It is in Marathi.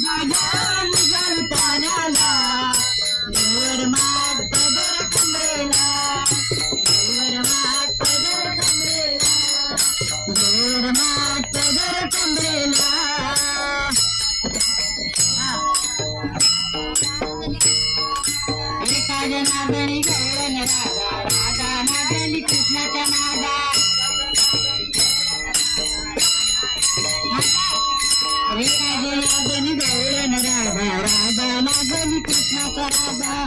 मुघल पाण्याला वर मात पदर कमरेला वर मात पदर कमरेला वर मात पदर कमरेला एका जनार्दनी गवळण राधा राधा नागली कृष्णाच्या नादा एका जनार्दनी गवळण राधा राधा नागली कृष्णाच्या राधा